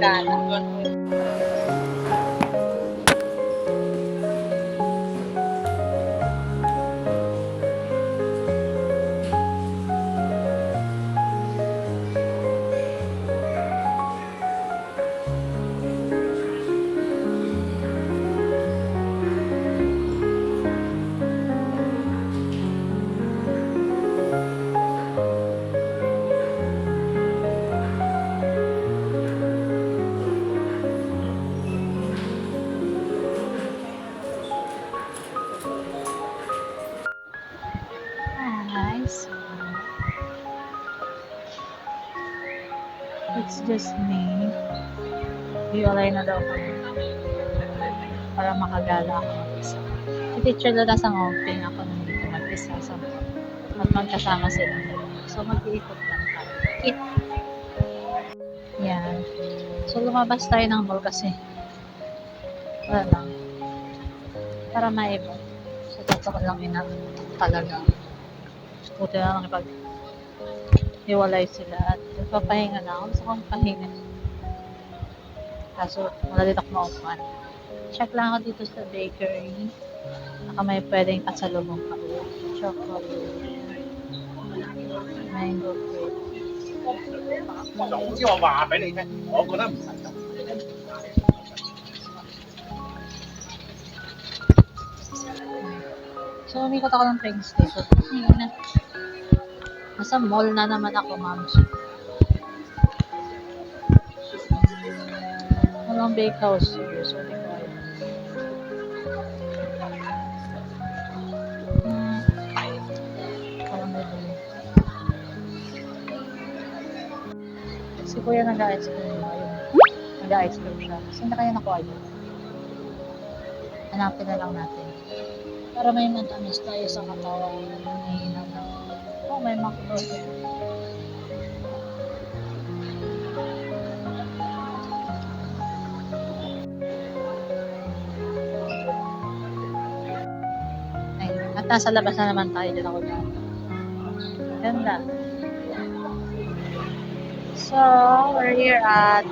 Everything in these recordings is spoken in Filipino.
gala. Nice. It's just me. Hiwalay na daw kami. Para makagala ako mag-isa. Si teacher na nasa ngoping. Ako nandito mag-isa. So, at magkasama sila. So, mag-iikot lang tayo. Yan. So, lumabas tayo ng mall kasi wala lang. Para maiba. So, tataka lang talaga. Buti na lang pag hiwalay sila at papahinga na ako. Gusto kong pahinga. Kaso, wala din ako maupuan. Check lang ako dito sa bakery. Baka may pwedeng pasalubong pa. Chocolate. Mango cake. 總之我話俾你聽，我覺得唔使咁。So, umikot ako ng train station. Nasa mall na naman ako, ma'am. Walang bake house here, so hindi ko alam. Walang bibili. Si Kuya nag-ice cream. Nag-ice cream siya. Saan na kaya nakuha yun? Hanapin na lang natin. Para may matamis tayo sa katawan. Mahina na. Oh, may McDo. At nasa labas na naman tayo. Dito ako dyan. Ganda. So, we're here at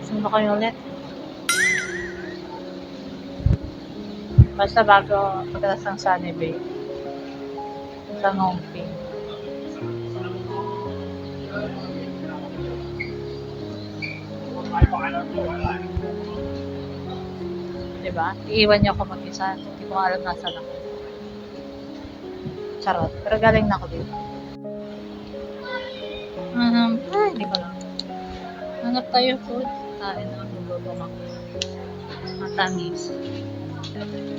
saan ba kayo ulit? Basta bago pagkatas ng Sunny Bay. Sa Ngongping. Diba? Iiwan niyo ako mag-isa. Hindi ko alam nasa lang. Charot. Pero galing na ako dito. Hindi ko lang. Hanap tayo food. Kain na. Luluto ako. Matamis.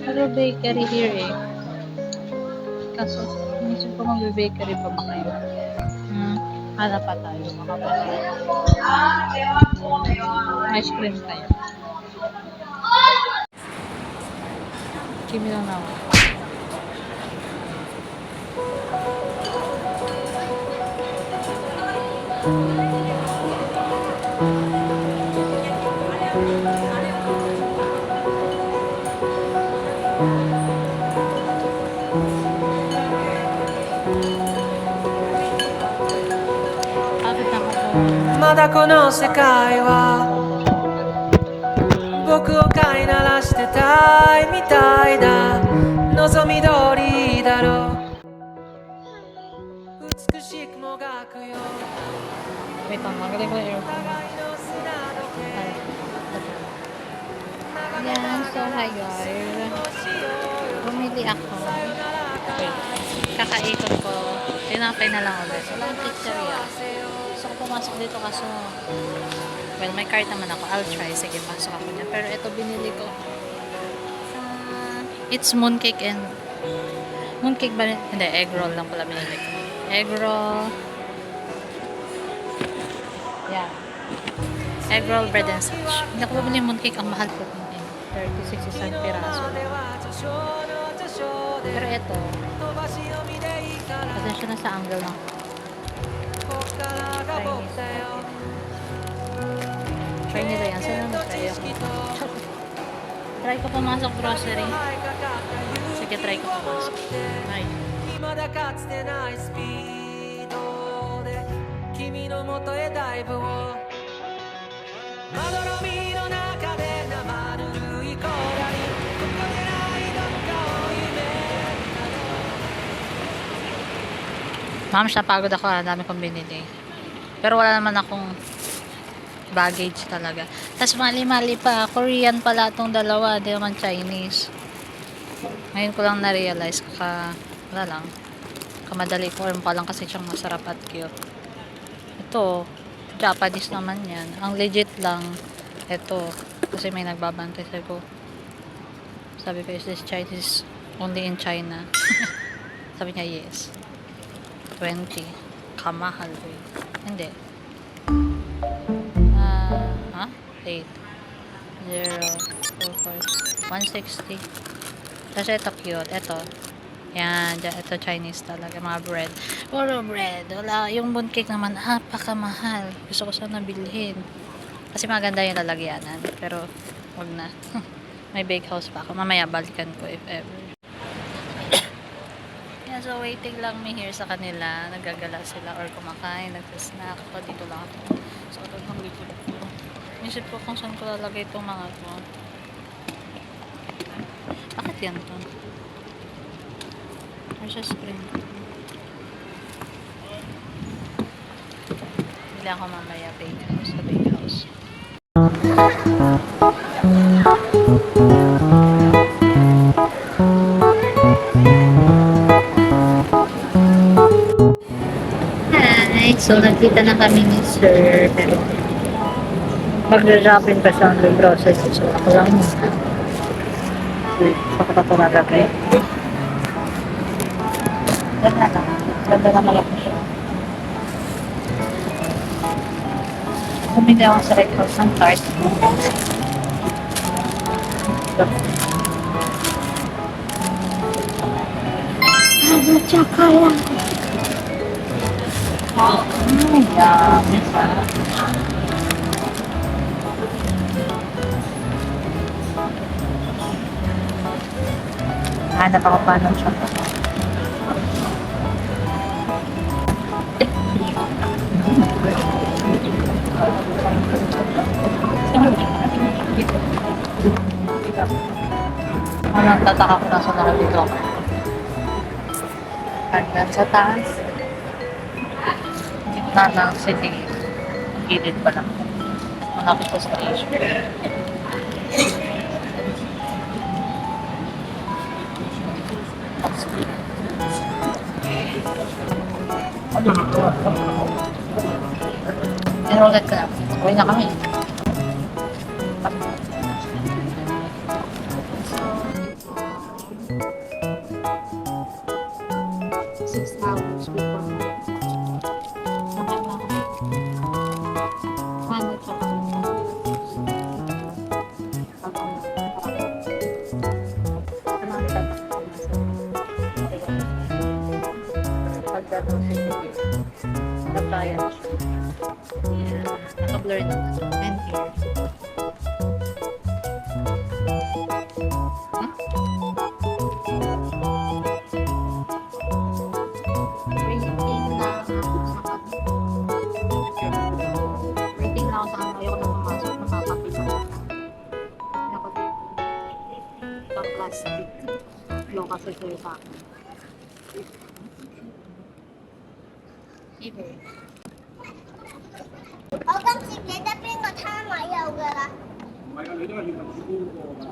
Pero bakery here eh. Kaso, naisip ko mag-bakery pa ba kayo? Hanap pa tayo. Ice cream tayo. Kimi lang na ako.まだこの世界は僕を飼いならしてたいみたいだ望み通りだろう美しくもがくよ Wait lang, magaling ko yung aircon. Yan, so hi guys. Bumili ako. Wait, kakaikot ko. Tinapay na lang ulit. Walang pizzeria. Gusto ko pumasok dito kaso well, may card naman ako. I'll try. Sige, pasok ako niya. Pero ito binili ko. It's mooncake and mooncake ba rin? Hindi, egg roll lang pala binili ko. Egg roll. Yeah. Egg roll, bread and such. Hindi ako bumili yung mooncake. Ang mahal po. 36 isang piraso. Pero ito, pasensya na sa angle ng try nila yan. Saan naman try ako? Try ko pumasok grocery. Sige, try ko pumasok. Ay. 君の元へダイブをまどろみの中で生ぬるいコーラにここでないどっかを夢Ma'am, napagod ako. Dami kong binili. Pero wala naman akong baggage talaga. Tapos mali-mali pa. Korean pala itong dalawa. Di naman Chinese. Ngayon ko lang na-realize. Wala lang. Kamadali ko pa lang kasi siyang masarap at cute. Ito, Japanese naman yan. Ang legit lang, ito. Kasi may nagbabantay sabi ko, is this Chinese only in China? Sabi niya, yes. 20. Kamahal ko eh. Hindi. 8. 0. 4. 160. Tapos ito cute. Ito. Yan. Ito Chinese talaga. Mga bread. Puro bread. Wala. Yung mooncake naman, napakamahal. Gusto ko sana bilhin. Kasi maganda yung lalagyanan. Pero, wag na. May bakehouse pa ako. Mamaya balikan ko if ever. Yan. So, waiting lang me here sa kanila. Nagagala sila or kumakain. Nagsasnack. Ako dito lang ako. So, ito lang dito. Isip ko kung saan ko lalagay itong mga to. Bakit yan to? Or sa spring? Bili ako mamaya bakehouse sa bakehouse. Hi! So, nagkita na kami ni Sir. Pero mag-shopping pa siya ng process. So, ako lang muna. Ako pa tumagagay. Ganda na. Ganda na malaki siya. Bumili ako sa Red House ng tart. Tsaka lang. Yummy. Hanap ako pa ng shop. Parang tataka ko na sa nakabito. Hanggang sa taas. Gitna ng city. Gilid pa lang. Malapit sa station. Enrolled ka na. Uwi na kami. Naka-blur na. And here. Rating na ako sa ano. Ayoko na pumasok. Nakakapit ako. Itong plastic. Low kasi sa'yo sa akin. Either. 我今次記得邊個攤位有㗎啦？ 唔係啊，你都係要問主管個㗎。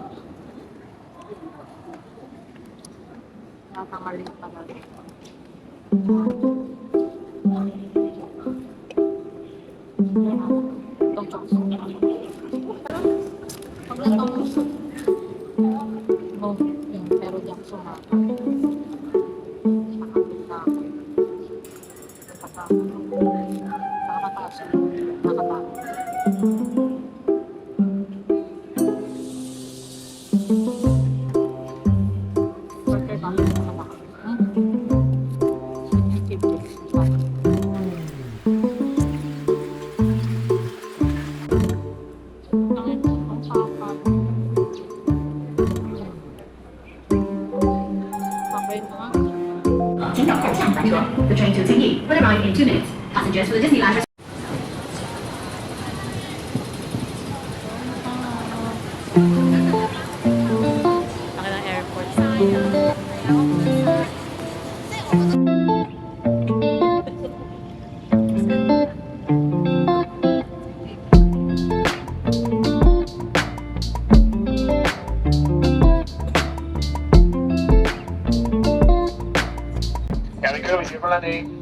Nakakamalit pa ba? Itong chokes. Pag natong yun, pero di ako sumaka. Nakakapit na ako. Nakakataas. Nakakataas. The train to Tingyi will arrive in 2 minutes. Passengers for the Disneyland Happy birthday, Melanie.